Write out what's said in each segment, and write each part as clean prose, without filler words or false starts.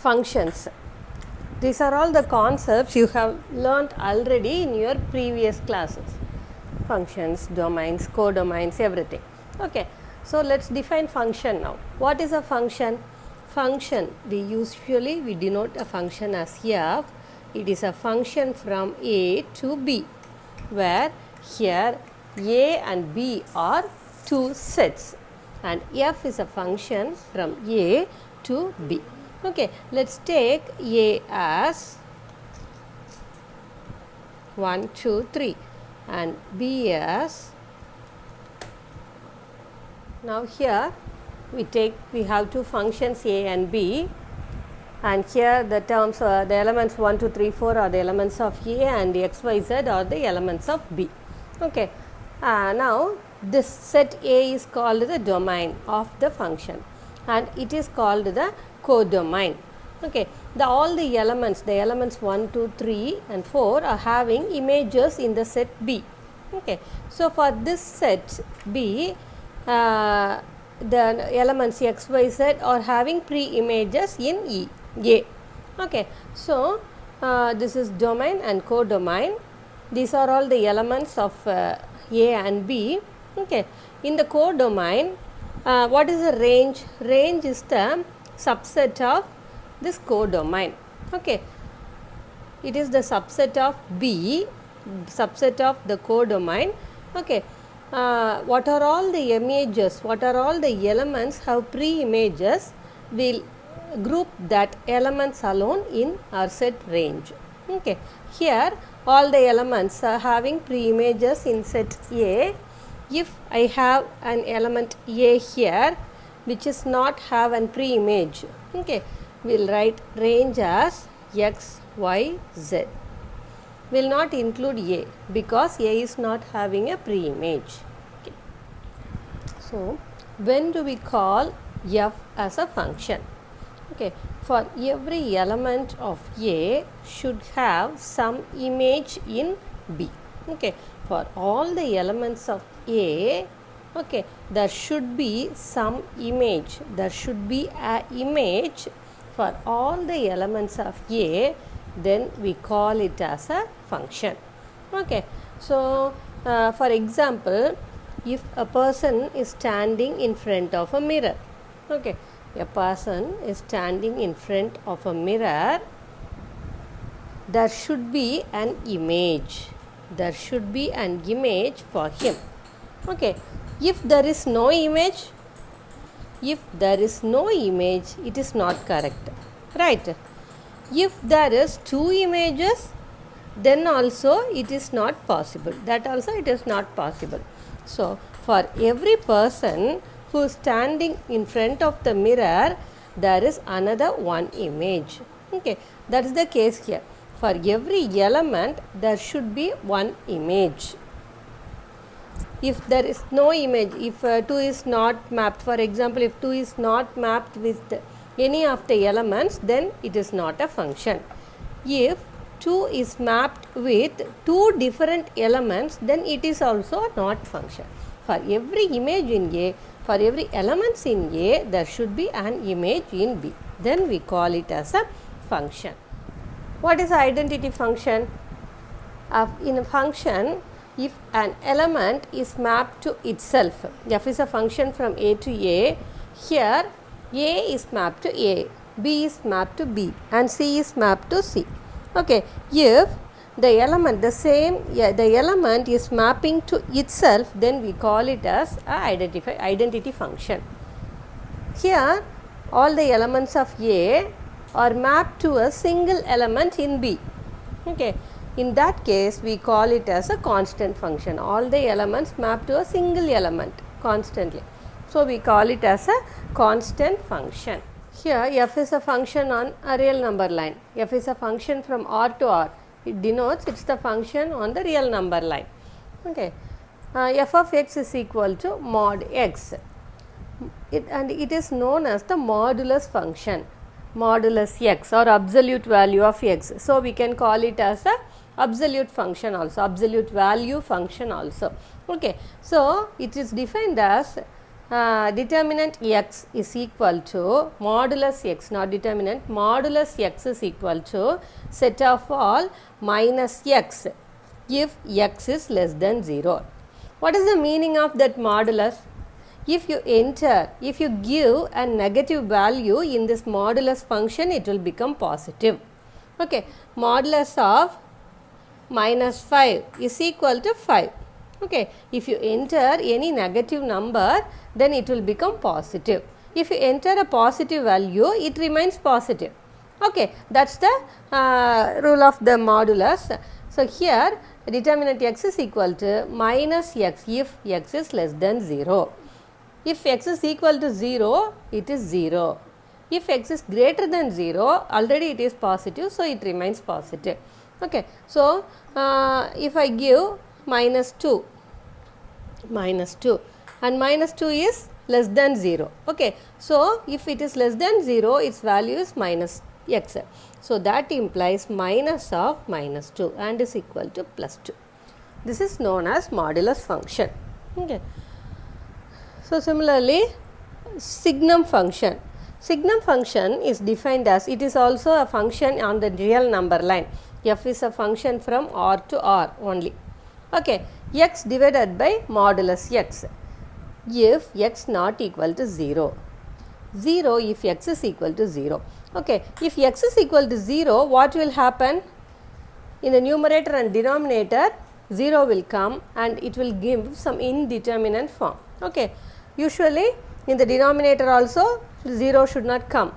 functions. These are all the concepts you have learnt already in your previous classes. Functions, domains, codomains, everything. Okay. So, let us define function now. What is a function? Function, we denote a function as f. It is a function from a to b, where here a and b are two sets, and f is a function from a to b. Okay, let us take a as 1, 2, 3 and b as, now here we have two functions a and b, and here the terms the elements 1, 2, 3, 4 are the elements of a, and x, y, z are the elements of b. Okay. Now this set A is called the domain of the function, and it is called the codomain. Okay. All the elements 1, 2, 3 and 4 are having images in the set B. Okay. So, for this set B, the elements x, y, z are having pre-images in A. Okay. So, this is domain and codomain. These are all the elements of A and B. Okay. In the codomain, what is the range? Range is the subset of this codomain. Okay. It is the subset of B, subset of the codomain. Okay. What are all the images, what are all the elements have pre-images, we will group that elements alone in our set range. Okay. Here all the elements are having pre-images in set A. If I have an element A here which is not have an pre-image, okay, we will write range as x, y, z. We will not include A because A is not having a pre-image. Okay. So, when do we call f as a function? Okay. For every element of A should have some image in B. Okay. For all the elements of A, okay, there should be some image. There should be an image for all the elements of A, then we call it as a function. Okay. So, for example, if a person is standing in front of a mirror, okay, a person is standing in front of a mirror, there should be an image. There should be an image for him. Okay. If there is no image, it is not correct. Right. If there is two images, then also it is not possible. That also it is not possible. So, for every person who is standing in front of the mirror, there is another one image. Okay. That is the case here. For every element, there should be one image. If there is no image, if 2 is not mapped, for example, if 2 is not mapped with any of the elements, then it is not a function. If 2 is mapped with two different elements, then it is also not function. For every image in A, for every elements in A, there should be an image in B. Then we call it as a function. What is identity function? In a function, if an element is mapped to itself, f is a function from A to A, here A is mapped to A, B is mapped to B, and C is mapped to C. Okay. If the element, the element is mapping to itself, then we call it as a identity function. Here, all the elements of A are mapped to a single element in B. Okay. In that case, we call it as a constant function. All the elements map to a single element constantly. So, we call it as a constant function. Here, f is a function on a real number line. F is a function from R to R. It denotes it is the function on the real number line. Okay. F of x is equal to mod x. And it is known as the modulus function. Modulus x or absolute value of x. So, we can call it as a absolute function also, absolute value function also. Okay. So, it is defined as determinant x is equal to modulus x, not determinant, modulus x is equal to set of all minus x if x is less than 0. What is the meaning of that modulus? If you give a negative value in this modulus function, it will become positive. Okay, modulus of minus 5 is equal to 5. Okay, if you enter any negative number, then it will become positive. If you enter a positive value, it remains positive. Okay, that's the rule of the modulus. So here determinant x is equal to minus x if x is less than 0. If x is equal to 0, it is 0. If x is greater than 0, already it is positive, so it remains positive. Okay, so if I give minus 2 and minus 2 is less than 0. Okay, so if it is less than 0, its value is minus x. So that implies minus of minus 2 and is equal to plus 2. This is known as modulus function. Okay. So similarly, signum function. Signum function is defined as, it is also a function on the real number line. F is a function from R to R only. Okay, x divided by modulus x if x not equal to 0. 0 if x is equal to 0. Okay, if x is equal to 0, what will happen? In the numerator and denominator, 0 will come and it will give some indeterminate form. Okay, usually in the denominator also 0 should not come.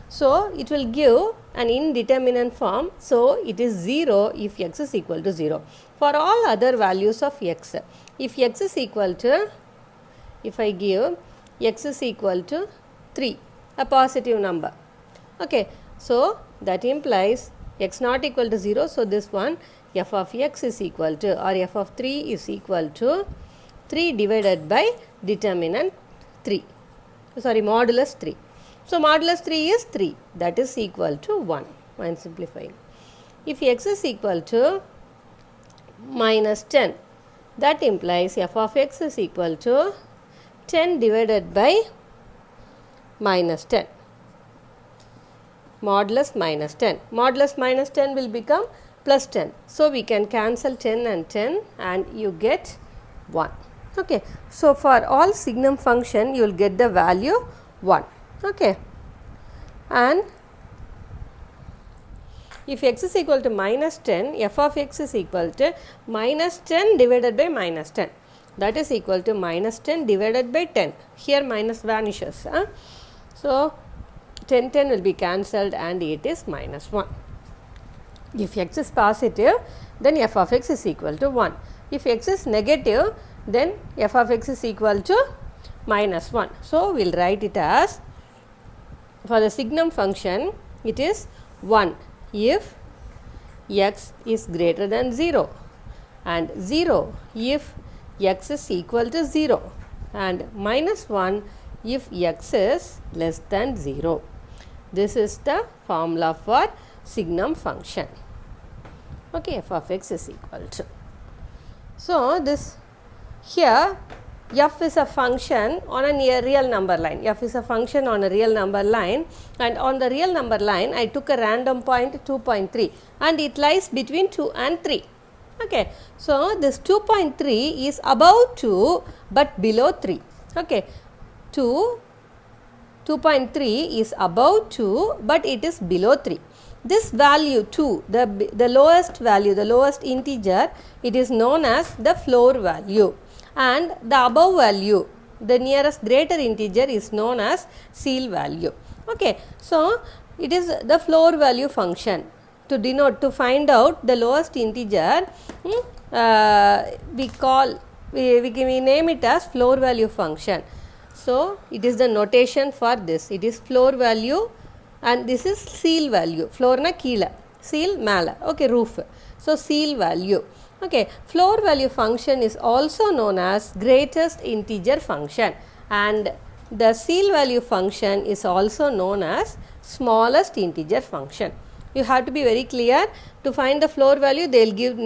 So it will give an indeterminate form. So it is 0 if x is equal to 0. For all other values of x, if x is equal to, if I give x is equal to 3, a positive number. Okay, so that implies x not equal to 0. So this one, f of x is equal to, or f of 3 is equal to 3 divided by determinant 3, sorry, modulus 3. So modulus 3 is 3, that is equal to 1. I am simplifying. If x is equal to minus 10, that implies f of x is equal to 10 divided by minus 10. Modulus minus 10. Modulus minus 10 will become plus 10. So we can cancel 10 and you get 1. Okay. So for all signum function, you will get the value 1. Okay. And if x is equal to minus 10, f of x is equal to minus 10 divided by minus 10. That is equal to minus 10 divided by 10. Here minus vanishes. So 10 will be cancelled and it is minus 1. If x is positive, then f of x is equal to 1. If x is negative, then f of x is equal to minus 1. So we will write it as, for the signum function, it is 1 if x is greater than 0, and 0 if x is equal to 0, and minus 1 if x is less than 0. This is the formula for signum function. Okay, f of x is equal to. So this here, f is a function on a real number line. F is a function on a real number line, and on the real number line I took a random point 2.3 and it lies between 2 and 3. Okay, so this 2.3 is above 2 but below 3. Okay, 2.3 is above 2 but it is below 3. This value 2, the lowest value, the lowest integer, it is known as the floor value, and the above value, the nearest greater integer, is known as ceil value. Okay, so it is the floor value function. To denote, to find out the lowest integer, we name it as floor value function. So it is the notation for this. It is floor value and this is ceil value. Floor na keela, ceil mala. Okay, roof. So ceil value. Okay, floor value function is also known as greatest integer function, and the ceil value function is also known as smallest integer function. You have to be very clear. To find the floor value, they will give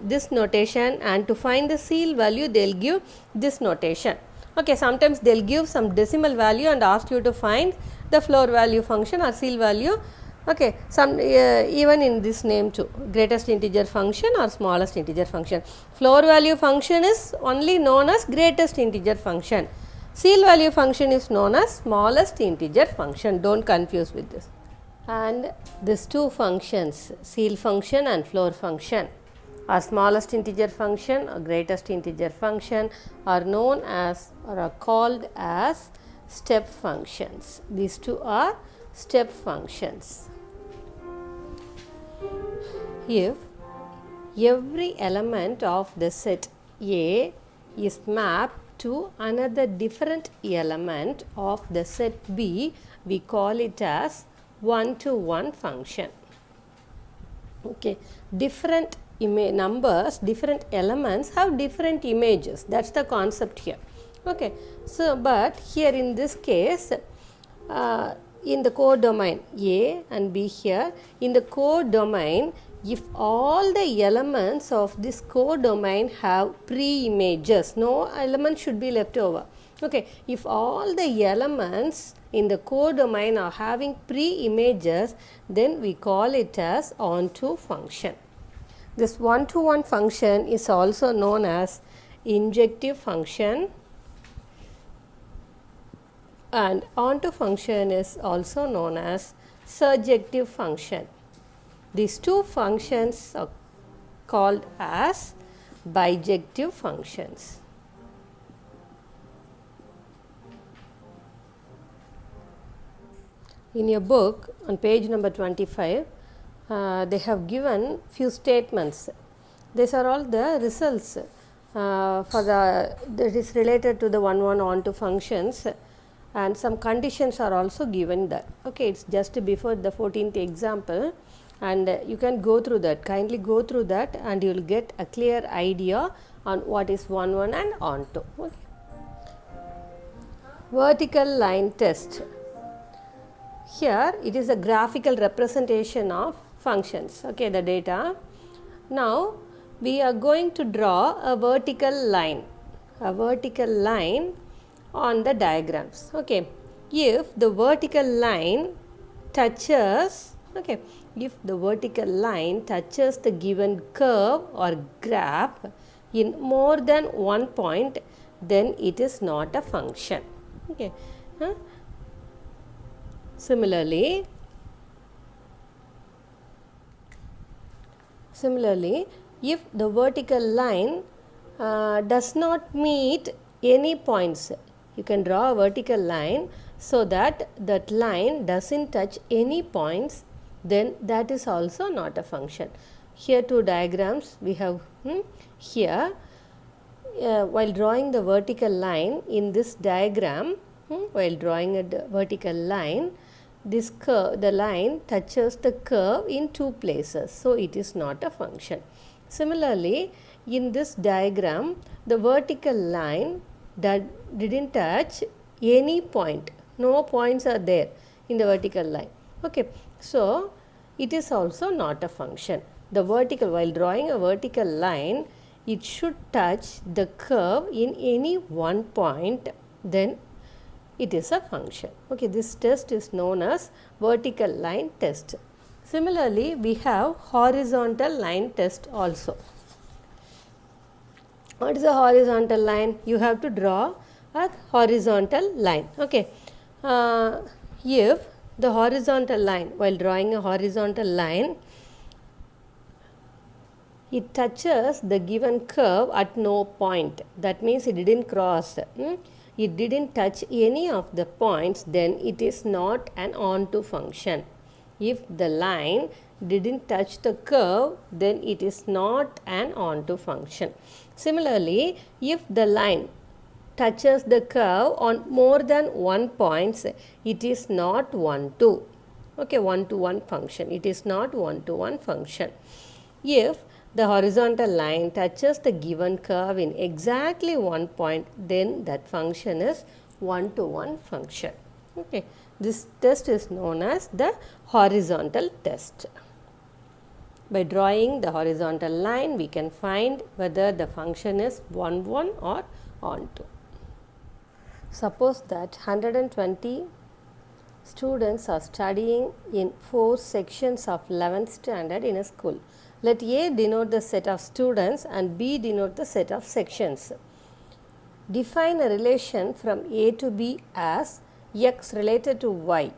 this notation, and to find the ceil value, they will give this notation. Okay, sometimes they will give some decimal value and ask you to find the floor value function or ceil value. Okay, some even in this name too, greatest integer function or smallest integer function. Floor value function is only known as greatest integer function. Ceil value function is known as smallest integer function. Don't confuse with this. And these two functions, ceil function and floor function, or smallest integer function or greatest integer function, are known as or are called as step functions. These two are step functions. If every element of the set A is mapped to another different element of the set B, we call it as one-to-one function. Okay, different numbers, different elements have different images. That's the concept here. Okay, so but here in this case, in the codomain A and B here, in the codomain, if all the elements of this codomain have pre-images, no element should be left over. Okay, if all the elements in the codomain are having pre-images, then we call it as onto function. This one-to-one function is also known as injective function, and onto function is also known as surjective function. These two functions are called as bijective functions. In your book on page number 25, they have given few statements. These are all the results for that is related to the one onto functions, and some conditions are also given there. Okay, it's just before the 14th example, and you can go through that. Kindly go through that and you will get a clear idea on what is one and onto. Okay. Vertical line test. Here it is a graphical representation of functions. Okay, the data. Now we are going to draw a vertical line on the diagrams. Okay, if the vertical line touches, okay, if the vertical line touches the given curve or graph in more than one point, then it is not a function. Okay. Similarly, if the vertical line does not meet any points, you can draw a vertical line so that that line doesn't touch any points, then that is also not a function. Here two diagrams we have here. While drawing the vertical line in this diagram, while drawing a vertical line, this curve, the line touches the curve in two places, so it is not a function. Similarly, in this diagram, the vertical line that didn't touch any point, no points are there in the vertical line. Okay, so it is also not a function. The vertical, while drawing a vertical line, it should touch the curve in any one point, then it is a function. Okay, this test is known as vertical line test. Similarly, we have horizontal line test also. What is a horizontal line? You have to draw a horizontal line. Okay, if the horizontal line, while drawing a horizontal line, it touches the given curve at no point, that means it didn't cross, it didn't touch any of the points, then it is not an onto function. If the line didn't touch the curve, then it is not an onto function. Similarly, if the line touches the curve on more than one point, it is not one-to. Okay, one-to-one function. It is not one-to-one function. If the horizontal line touches the given curve in exactly one point, then that function is one-to-one function. Okay, this test is known as the horizontal test. By drawing the horizontal line, we can find whether the function is one-one or onto. Suppose that 120 students are studying in 4 sections of 11th standard in a school. Let A denote the set of students and B denote the set of sections. Define a relation from A to B as X related to Y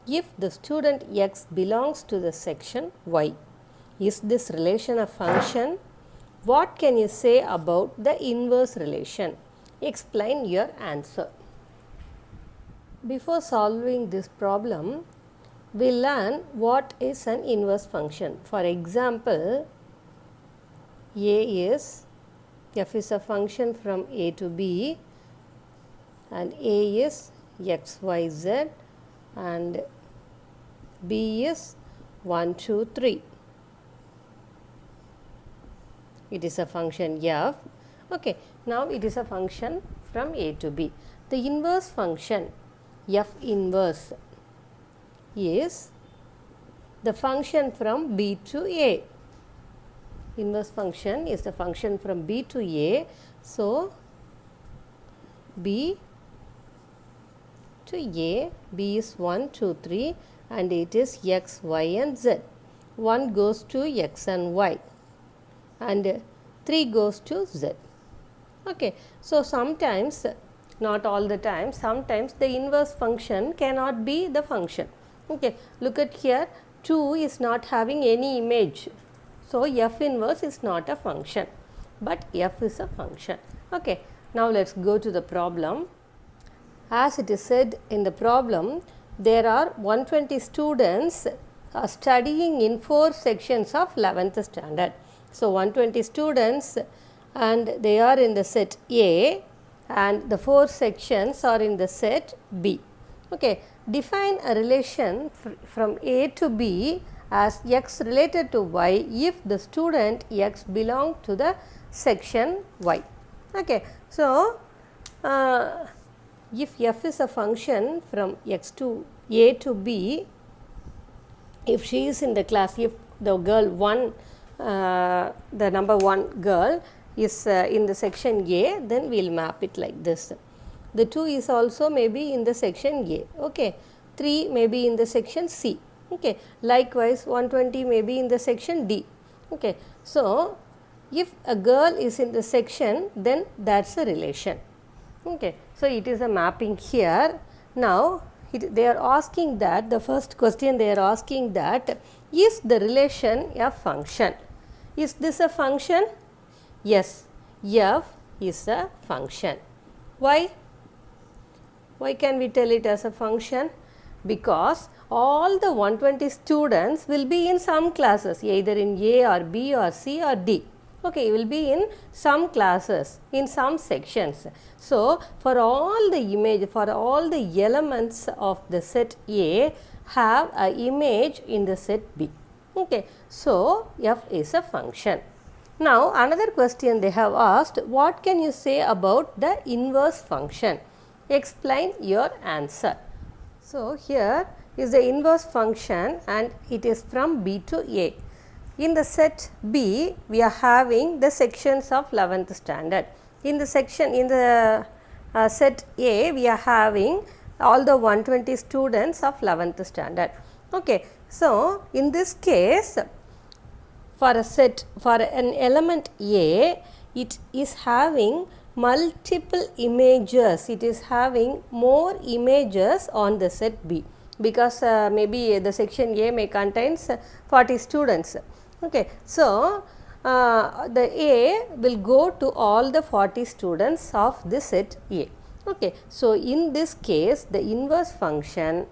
if the student X belongs to the section Y. Is this relation a function? What can you say about the inverse relation? Explain your answer. Before solving this problem, we learn what is an inverse function. For example, f is a function from A to B, and A is x, y, z, and B is 1, 2, 3. It is a function f. Okay, now it is a function from A to B. The inverse function f inverse is the function from B to A. Inverse function is the function from B to A. So, B to A, B is 1, 2, 3 and it is x, y and z. 1 goes to x and y and 3 goes to z. Okay, so sometimes, not all the time, sometimes the inverse function cannot be the function. Okay, look at here, 2 is not having any image. So, f inverse is not a function, but f is a function. Okay, now let us go to the problem. As it is said in the problem, there are 120 students studying in 4 sections of 11th standard. So, 120 students and they are in the set A and the 4 sections are in the set B. Okay, define a relation from A to B as x related to y if the student x belongs to the section y. Okay, so if f is a function from x to A to B, if she is in the class, if the girl 1, the number 1 girl is in the section A, then we will map it like this. The 2 is also maybe in the section A. Okay, 3 may be in the section C. Okay, likewise 120 may be in the section D. Okay, so if a girl is in the section, then that's a relation. Okay, so it is a mapping here. Now they are asking that, the first question they are asking that, is the relation a function? Is this a function? Yes, f is a function. Why? Why can we tell it as a function? Because all the 120 students will be in some classes, either in A or B or C or D. Okay, will be in some classes, in some sections. So, for all the image, for all the elements of the set A have an image in the set B. Okay, so f is a function. Now, another question they have asked, what can you say about the inverse function? Explain your answer. So, here is the inverse function and it is from B to A. In the set B, we are having the sections of 11th standard. In the section, in the set A, we are having all the 120 students of 11th standard. Okay, so in this case, for a set, for an element A, it is having multiple images. It is having more images on the set B, because maybe the section A may contains 40 students. Okay, so the A will go to all the 40 students of the set A. Okay, so in this case, the inverse function,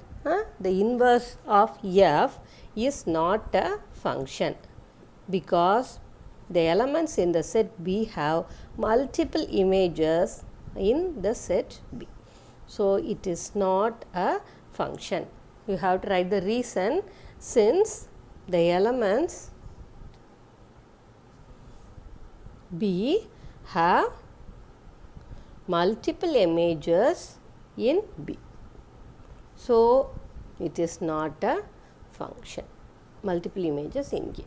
the inverse of f is not a function, because the elements in the set B have multiple images in the set B. So, it is not a function. You have to write the reason, since the elements B have multiple images in B. So, it is not a function. Multiple images in A.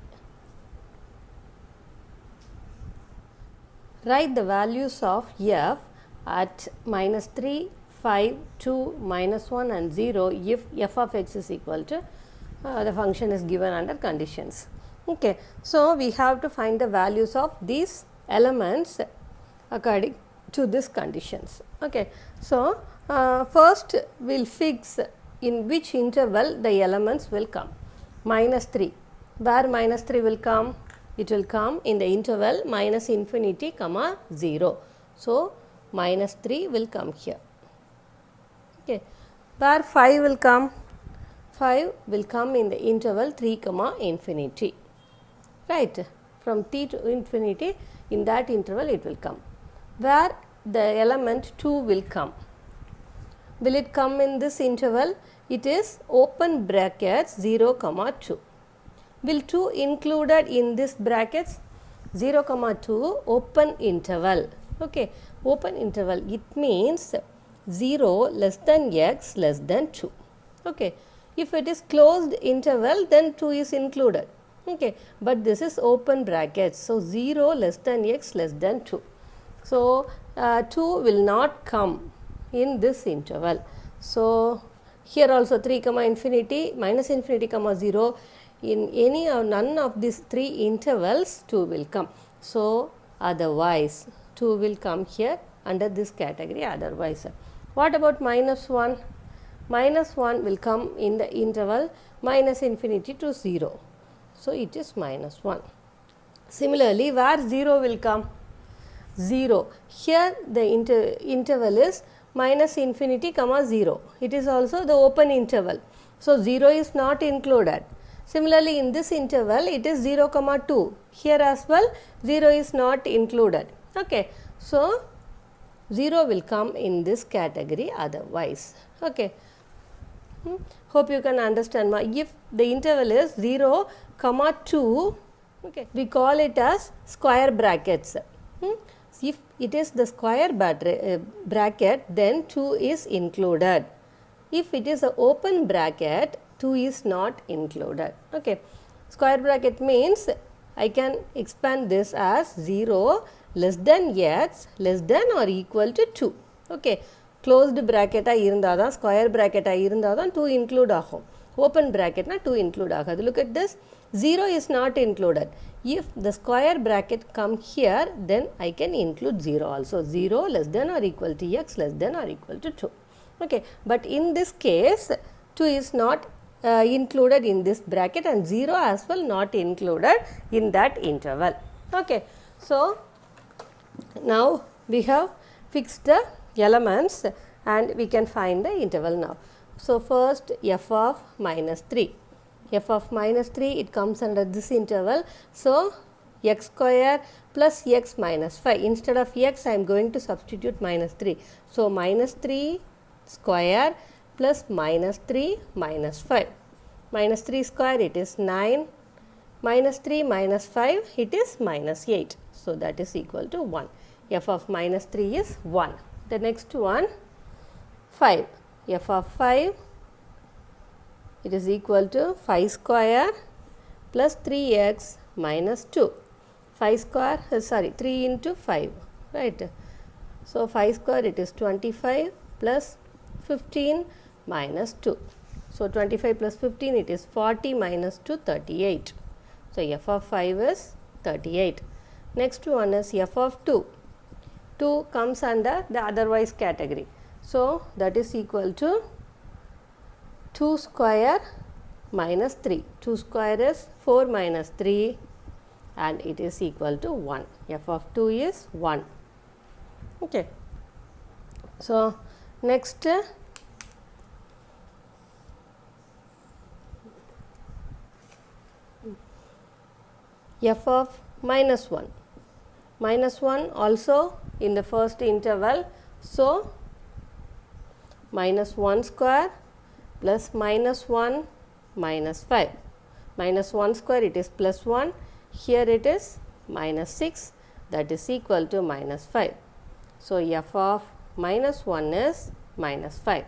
Write the values of f at -3, 5, 2, minus 1 and 0 if f of x is equal to the function is given under conditions. Okay. So, we have to find the values of these elements according to these conditions. Okay. So, first we will fix in which interval the elements will come. Minus 3. Where minus 3 will come? It will come in the interval minus infinity comma 0. So, minus 3 will come here. Okay. Where 5 will come? 5 will come in the interval 3 comma infinity. Right. From t to infinity, in that interval it will come. Where the element 2 will come? Will it come in this interval? It is open brackets 0 comma 2. Will 2 included in this brackets? 0 comma 2 open interval. Okay. Open interval, it means 0 less than x less than 2. Okay. If it is closed interval, then 2 is included. Okay. But this is open brackets. So, 0 less than x less than 2. So, 2 will not come in this interval. So, here also 3 comma infinity, minus infinity comma 0, in any or none of these 3 intervals 2 will come. So, otherwise 2 will come here under this category otherwise. What about minus 1? Minus 1 will come in the interval minus infinity to 0. So, it is minus 1. Similarly, where 0 will come? 0. Here the interval is minus infinity comma 0. It is also the open interval. So, 0 is not included. Similarly, in this interval it is 0 comma 2. Here as well 0 is not included. Okay. So, 0 will come in this category otherwise. Okay. Hope you can understand. If the interval is 0 comma 2, okay, we call it as square brackets. If it is the square bracket, then 2 is included. If it is an open bracket, 2 is not included. Okay. Square bracket means I can expand this as 0 less than x less than or equal to 2. Okay. Closed bracket irundha square bracket irundha 2 include agum. Open bracket na 2 include agadu. Look at this. 0 is not included. If the square bracket come here, then I can include 0 also. 0 less than or equal to x less than or equal to 2. Okay. But in this case, 2 is not included in this bracket and 0 as well not included in that interval. Okay. So, now we have fixed the elements and we can find the interval now. So, first f of minus 3. F of minus 3, it comes under this interval. So, x square plus x minus 5. Instead of x, I am going to substitute minus 3. So, minus 3 square plus minus 3 minus 5. Minus 3 square, it is 9. Minus 3 minus 5, it is minus 8. So, that is equal to 1. F of minus 3 is 1. The next one, 5. F of 5, it is equal to 5 square plus 3x minus 2. 5 square, 3 into 5, right. So, 5 square, it is 25 plus 15 minus 2. So, 25 plus 15, it is 40 minus 2, 38. So, f of 5 is 38. Next one is f of 2. 2 comes under the otherwise category. So, that is equal to 2 square minus 3. 2 square is 4 minus 3 and it is equal to 1. F of 2 is 1. Okay. So, next f of minus 1. Minus 1 also in the first interval. So, minus 1 square plus minus 1 minus 5. Minus 1 square, it is plus 1. Here it is minus 6, that is equal to minus 5. So, f of minus 1 is minus 5.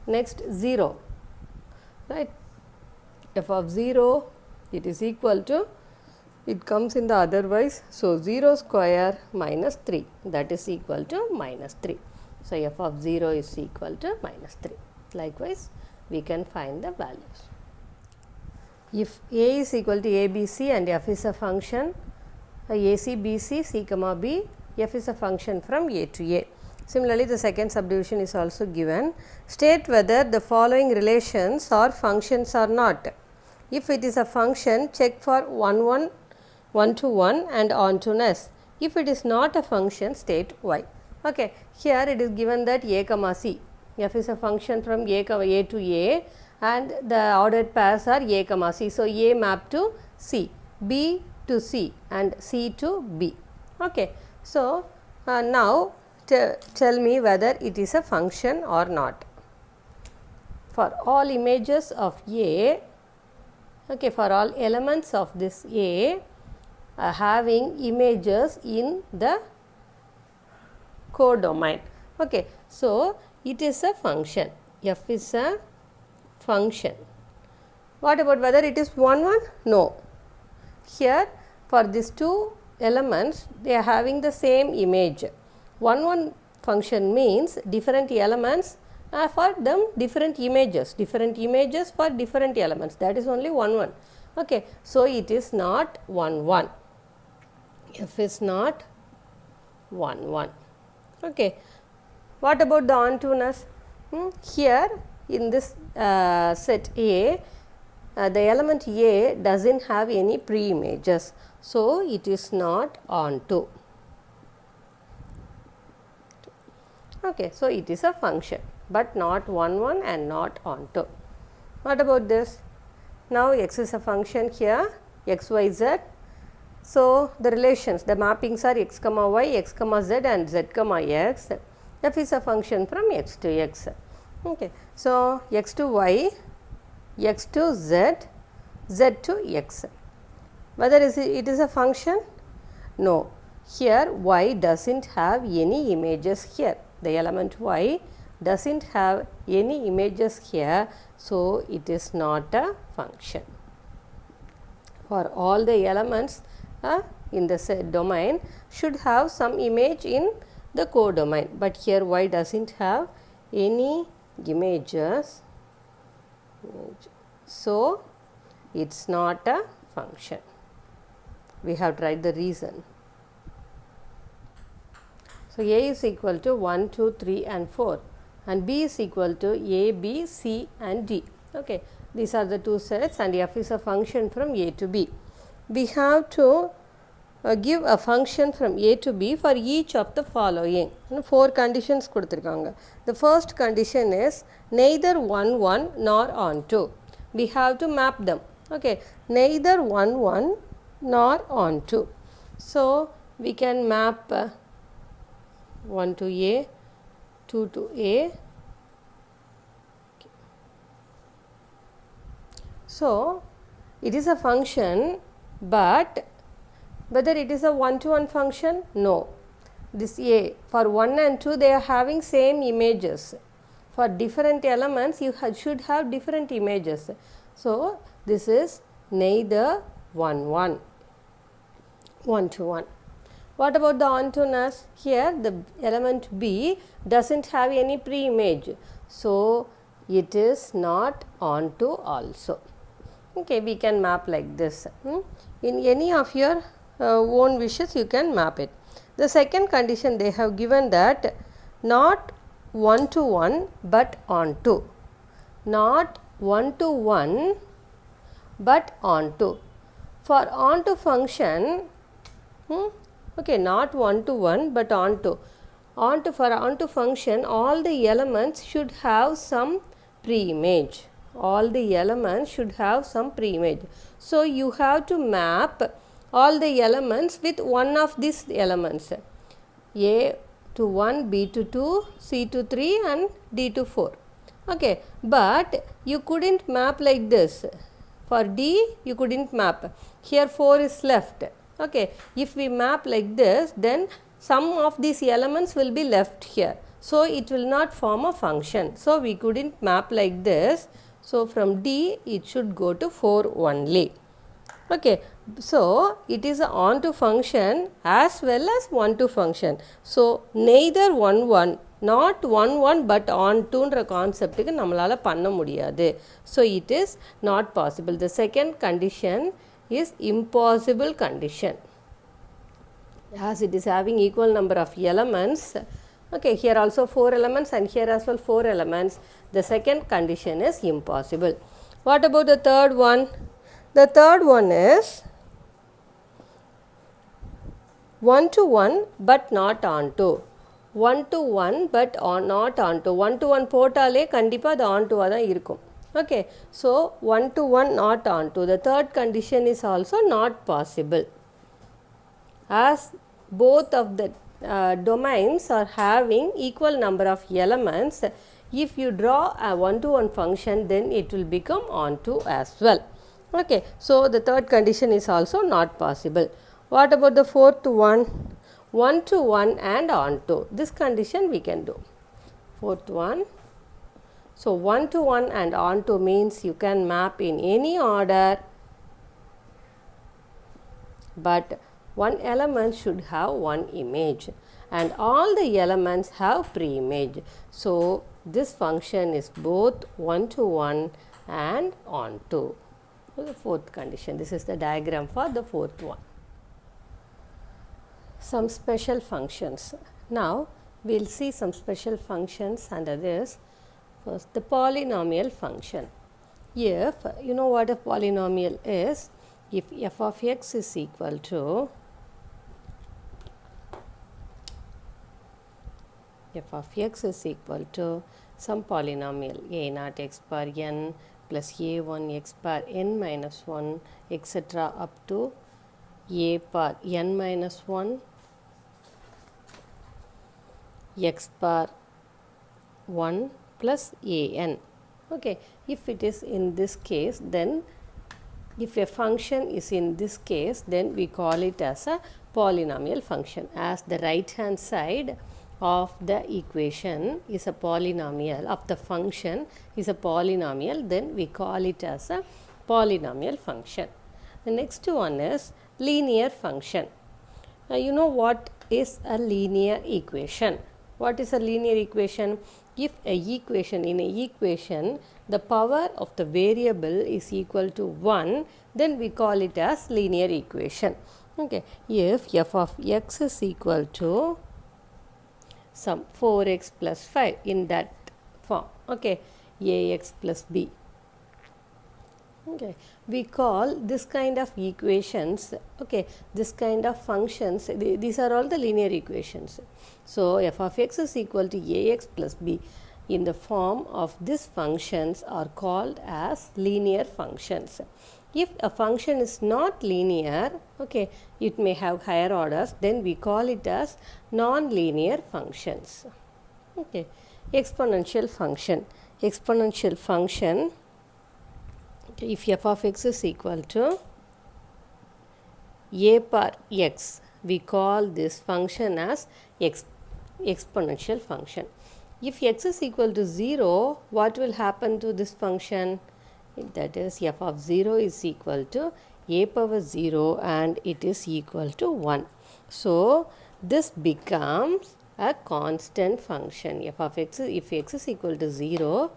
Next 0, right. F of 0, it is equal to, it comes in the otherwise. So, 0 square minus 3, that is equal to minus 3. So, f of 0 is equal to minus 3. Likewise, we can find the values. If a is equal to ABC and f is a function AC, BC, C comma B, f is a function from A to A. Similarly, the second subdivision is also given. State whether the following relations are functions or not. If it is a function, check for 1 to 1 and ontoness. If it is not a function, state why. Okay, here it is given that A comma C. F is a function from A to A and the ordered pairs are A comma C. So, A map to C, B to C and C to B. Okay, so now tell me whether it is a function or not. For all images of A, okay, for all elements of this A having images in the codomain. Okay, so it is a function. F is a function. What about whether it is 1 1? No. Here for these two elements, they are having the same image. 1 1 function means different elements for them different images for different elements. That is only 1 1. Okay, so it is not 1 1. F is not 1 1. Okay, what about the ontoness? Here in this set A, the element A doesn't have any pre-images, so it is not onto. Okay, so it is a function, but not 1 1 and not onto. What about this? Now x is a function here, x, y, z. So the relations, the mappings are x comma y, x comma z and z comma x. F is a function from x to x. Okay, so x to y, x to z, z to x. Whether it is a function? No. Here y doesn't have any images here. The element y doesn't have any images here, so it is not a function. For all the elements in the set domain should have some image in the codomain, but here y doesn't have any images, so it's not a function. We have tried the reason. So A is equal to 1, 2, 3 and 4 and B is equal to A, B, C and D. Okay, these are the two sets and F is a function from A to B. We have to give a function from A to B for each of the following. 4 conditions kuduthirukanga. The first condition is neither 1 1 nor onto. We have to map them. Okay, neither 1 1 nor onto. So we can map 1 to A, 2 to A. So it is a function, but whether it is a 1 to 1 function? No. This A, for 1 and 2 they are having same images. For different elements you should have different images. So this is neither 1 1, 1 to 1. What about the ontoness? Here the element B doesn't have any pre-image, so it is not onto also. Okay, we can map like this. In any of your own wishes you can map it. The second condition they have given that not 1 to 1 but onto. Not 1 to 1 but onto. For onto function, okay, not 1 to 1 but onto. For onto function, all the elements should have some pre-image. All the elements should have some pre-image. So you have to map all the elements with one of these elements. A to 1, B to 2, C to 3 and D to 4. Okay, but you couldn't map like this. For D you couldn't map. Here 4 is left. Okay, if we map like this, then some of these elements will be left here. So it will not form a function. So we couldn't map like this. So from D it should go to 4 only. Okay, so it is a onto function as well as 1 to function. So neither 1 1 not 1 1 but on 2ன்ற கான்செப்ட்டுக்கு நம்மளால் பண்ண முடியாது. So it is not possible. The second condition is impossible condition. As it is having equal number of elements, okay, here also 4 elements and here as well 4 elements, the second condition is impossible. What about the third one? The third one is 1 to 1 but not onto. 1 to 1 but not onto. 1 to 1 போட்டாலே கண்டிப்பாக அது onto-ஆக தான் இருக்கும். Okay, so 1 to 1 not onto. The third condition is also not possible. As both of the domains are having equal number of elements, if you draw a one-to-one function, then it will become onto as well. Okay, so the third condition is also not possible. What about the fourth one? 1 to 1 and onto. This condition we can do. Fourth one. So 1 to 1 and onto means you can map in any order, but one element should have one image and all the elements have pre-image. So this function is both 1 to 1 and onto. So the fourth condition. This is the diagram for the fourth one. Some special functions. Now we'll see some special functions under this. First, the polynomial function. If you know what a polynomial is, if f of x is equal to some polynomial a naught x bar n plus a1 x bar n minus 1 etc. up to a bar n minus 1 x bar 1 plus an. Okay, if it is in this case, then if a function is in this case, then we call it as a polynomial function. As the right hand side of the equation is a polynomial, of the function is a polynomial, then we call it as a polynomial function. The next one is linear function. You know what is a linear equation? What is a linear equation? If a equation, in a equation, the power of the variable is equal to 1, then we call it as linear equation. Okay, if f of x is equal to some 4x plus 5 in that form, okay, ax plus b. Okay, we call this kind of equations, okay, this kind of functions, these are all the linear equations. So f of x is equal to ax plus b in the form of these functions are called as linear functions. If a function is not linear, okay, it may have higher orders, then we call it as non-linear functions. Okay, exponential function. Exponential function, okay, if f of x is equal to a bar x, we call this function as exponential function. If x is equal to 0, what will happen to this function? That is f of 0 is equal to a power 0 and it is equal to 1. So this becomes a constant function. F of x, if x is equal to 0,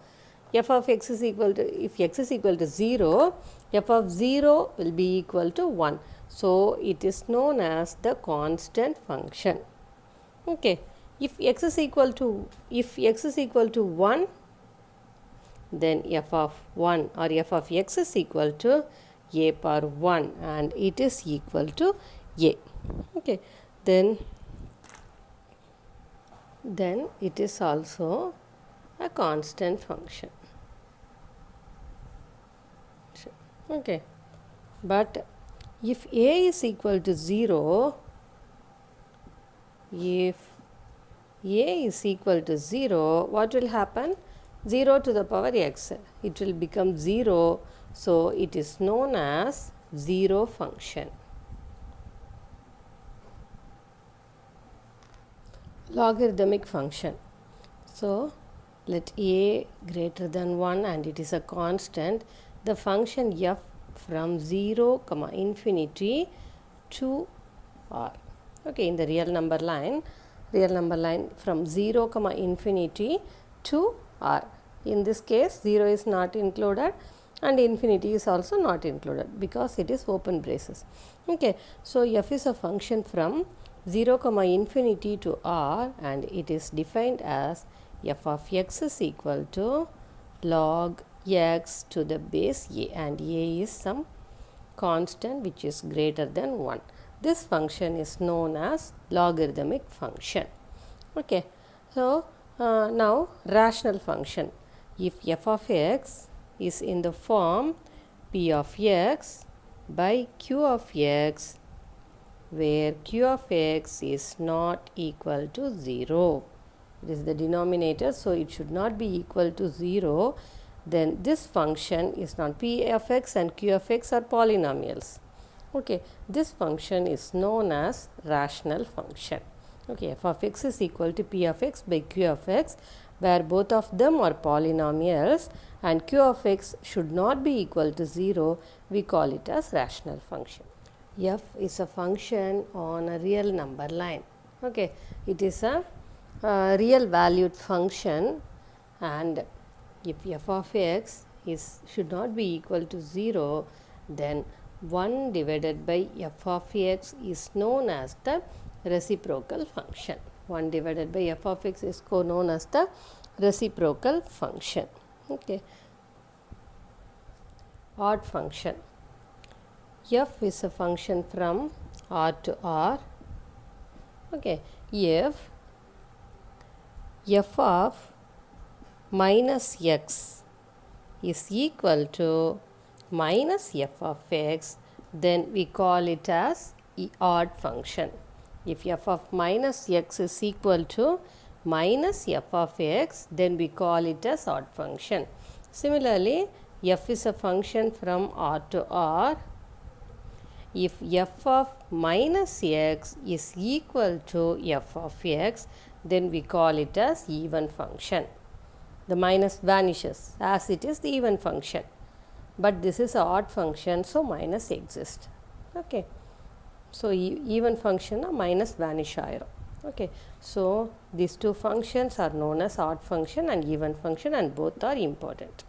f of x is equal to, if x is equal to 0, f of 0 will be equal to 1. So it is known as the constant function. Okay, if x is equal to 1, then f of 1 or f of x is equal to a power 1 and it is equal to a. Okay, then it is also a constant function. Okay, but if a is equal to 0, if a is equal to 0, what will happen? 0 to the power x, it will become 0, so it is known as 0 function. Logarithmic function. So let a greater than 1 and it is a constant, the function f from 0 infinity to r. Okay, in the real number line, real number line from 0 comma infinity to r. In this case 0 is not included and infinity is also not included because it is open braces. Okay, so f is a function from 0 comma infinity to r and it is defined as f of x is equal to log x to the base a, and a is some constant which is greater than 1. This function is known as logarithmic function. Okay, so now rational function. If f of x is in the form p of x by q of x, where q of x is not equal to 0. It is the denominator, so it should not be equal to 0. Then this function is not p of x and q of x are polynomials. Okay, this function is known as rational function. Okay, f of x is equal to p of x by q of x, where both of them are polynomials and q of x should not be equal to 0. We call it as rational function. F is a function on a real number line. Okay, it is a real valued function, and if f of x should not be equal to 0, then 1 divided by f of x is known as the reciprocal function. 1 divided by f of x is known as the reciprocal function. Okay, odd function. F is a function from r to r. Okay, if f of minus x is equal to minus f of x, then we call it as odd function. If f of minus x is equal to minus f of x, then we call it as odd function. Similarly, f is a function from r to r. If f of minus x is equal to f of x, then we call it as even function. The minus vanishes as it is the even function. But this is an odd function, so minus exists. Okay. So even function minus vanish ஆயிரும். Okay. So these two functions are known as odd function and even function, and both are important.